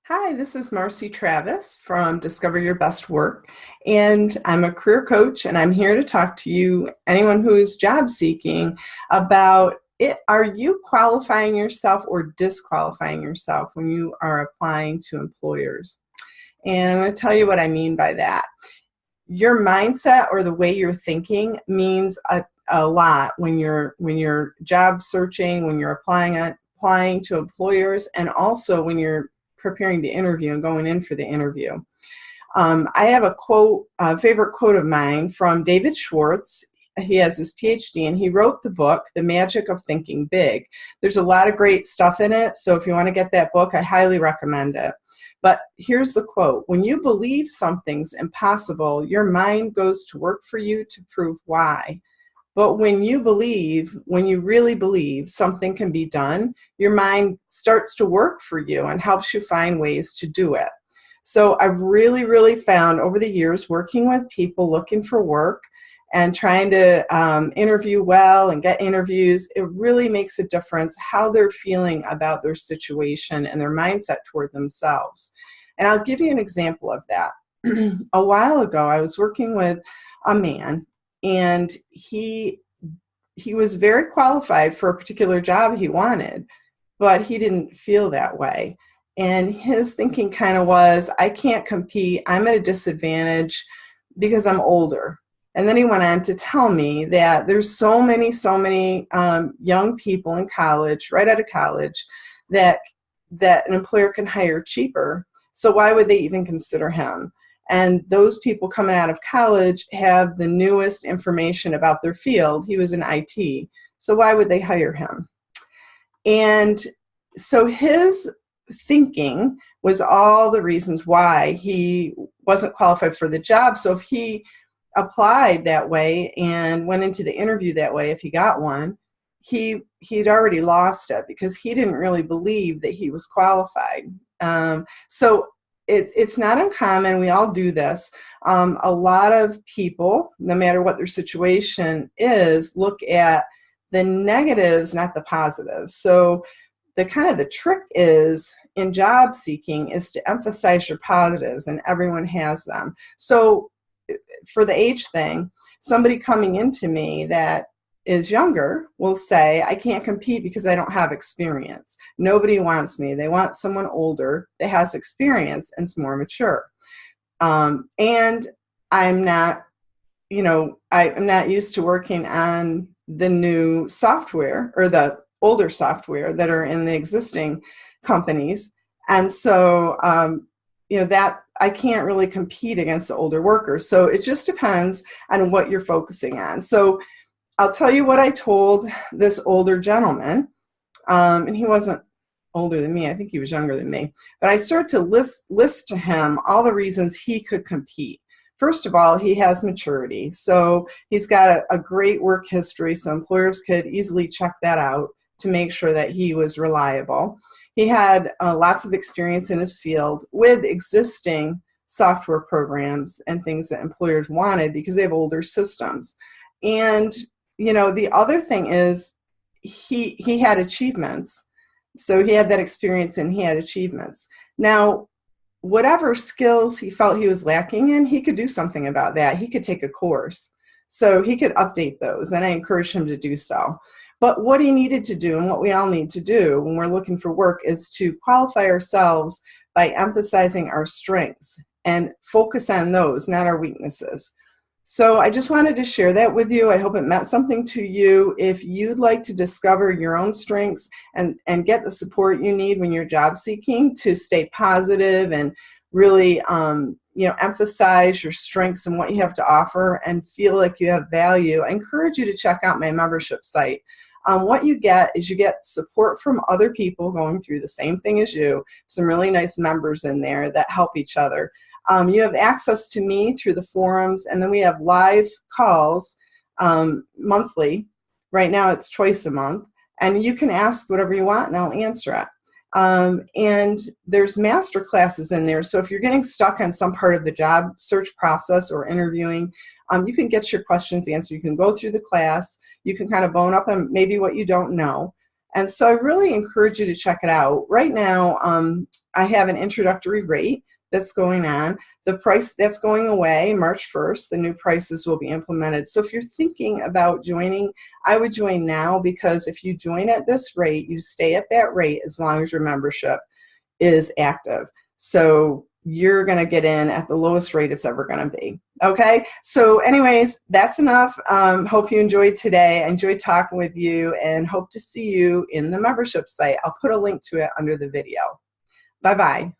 Hi, this is Marcy Travis from Discover Your Best Work, and I'm a career coach, and I'm here to talk to you, anyone who is job seeking, about it. Are you qualifying yourself or disqualifying yourself when you are applying to employers? And I'm going to tell you what I mean by that. Your mindset or the way you're thinking means a lot when you're job searching, when you're applying to employers, and also when you're preparing to interview and going in for the interview. I have a favorite quote of mine from David Schwartz. He has his PhD and he wrote the book, The Magic of Thinking Big. There's a lot of great stuff in it, so if you want to get that book, I highly recommend it. But here's the quote: when you believe something's impossible, your mind goes to work for you to prove why. But when you really believe something can be done, your mind starts to work for you and helps you find ways to do it. So I've really found over the years working with people looking for work and trying to interview well and get interviews, it really makes a difference how they're feeling about their situation and their mindset toward themselves. And I'll give you an example of that. A while ago, I was working with a man, and he was very qualified for a particular job he wanted, but he didn't feel that way. And his thinking kind of was, I can't compete, I'm at a disadvantage because I'm older. And then he went on to tell me that there's so many young people in college, right out of college, that an employer can hire cheaper. So why would they even consider him? And those people coming out of college have the newest information about their field. He was in IT, so why would they hire him? And so his thinking was all the reasons why he wasn't qualified for the job. So if he applied that way and went into the interview that way, if he got one, he'd already lost it because he didn't really believe that he was qualified. So it's not uncommon. We all do this. A lot of people, no matter what their situation is, look at the negatives, not the positives. So the trick is in job seeking is to emphasize your positives, and everyone has them. So for the age thing, somebody coming into me that is younger will say, I can't compete because I don't have experience. Nobody wants me. They want someone older that has experience and is more mature. And I'm not, I'm not used to working on the new software or the older software that are in the existing companies. And so, that I can't really compete against the older workers. So it just depends on what you're focusing on. So I'll tell you what I told this older gentleman, and he wasn't older than me. I think he was younger than me. But I started to list to him all the reasons he could compete. First of all, he has maturity. So he's got a great work history, so employers could easily check that out to make sure that he was reliable. He had lots of experience in his field with existing software programs and things that employers wanted because they have older systems. And the other thing is he had achievements. So he had that experience and he had achievements. Now, whatever skills he felt he was lacking in, he could do something about that. He could take a course. So he could update those, and I encouraged him to do so. But what he needed to do, and what we all need to do when we're looking for work, is to qualify ourselves by emphasizing our strengths and focus on those, not our weaknesses. So I just wanted to share that with you. I hope it meant something to you. If you'd like to discover your own strengths and get the support you need when you're job seeking to stay positive and really emphasize your strengths and what you have to offer and feel like you have value, I encourage you to check out my membership site. What you get is you get support from other people going through the same thing as you, some really nice members in there that help each other. You have access to me through the forums, and then we have live calls monthly. Right now it's twice a month, and you can ask whatever you want and I'll answer it. And there's master classes in there, so if you're getting stuck on some part of the job search process or interviewing, you can get your questions answered. You can go through the class, you can kind of bone up on maybe what you don't know. And so I really encourage you to check it out. Right now, I have an introductory rate that's going on. The price that's going away March 1st, the new prices will be implemented. So if you're thinking about joining, I would join now, because if you join at this rate, you stay at that rate as long as your membership is active. So you're going to get in at the lowest rate it's ever going to be. Okay, so anyways, that's enough. Hope you enjoyed today. I enjoyed talking with you and hope to see you in the membership site. I'll put a link to it under the video. Bye-bye.